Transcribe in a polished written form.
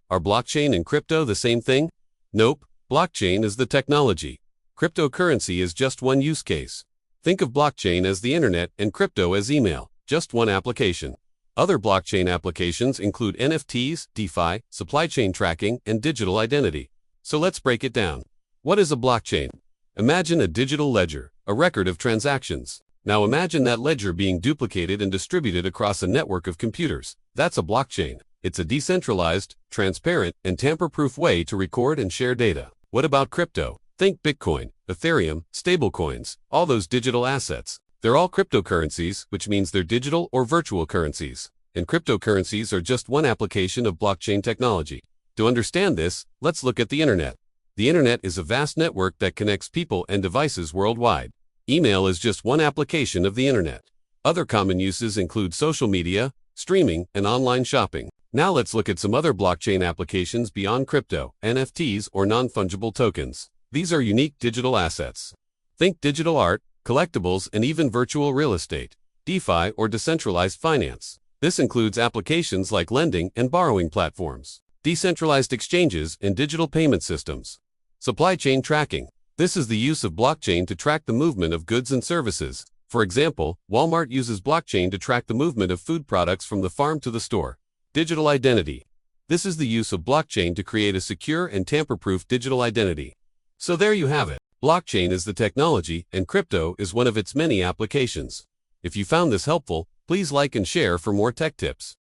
Are blockchain and crypto the same thing? Nope, blockchain is the technology. Cryptocurrency is just one use case. Think of blockchain as the internet and crypto as email, just one application. Other blockchain applications include NFTs, DeFi, supply chain tracking, and digital identity. So let's break it down. What is a blockchain? Imagine a digital ledger, a record of transactions. Now imagine that ledger being duplicated and distributed across a network of computers. That's a blockchain. It's a decentralized, transparent, and tamper-proof way to record and share data. What about crypto? Think Bitcoin, Ethereum, stablecoins, all those digital assets. They're all cryptocurrencies, which means they're digital or virtual currencies. And cryptocurrencies are just one application of blockchain technology. To understand this, let's look at the internet. The internet is a vast network that connects people and devices worldwide. Email is just one application of the internet. Other common uses include social media, streaming, and online shopping. Now let's look at some other blockchain applications beyond crypto, NFTs, or non-fungible tokens. These are unique digital assets. Think digital art, collectibles, and even virtual real estate, DeFi or decentralized finance. This includes applications like lending and borrowing platforms, decentralized exchanges, and digital payment systems. Supply chain tracking. This is the use of blockchain to track the movement of goods and services. For example, Walmart uses blockchain to track the movement of food products from the farm to the store. Digital identity. This is the use of blockchain to create a secure and tamper-proof digital identity. So there you have it. Blockchain is the technology, and crypto is one of its many applications. If you found this helpful, please like and share for more tech tips.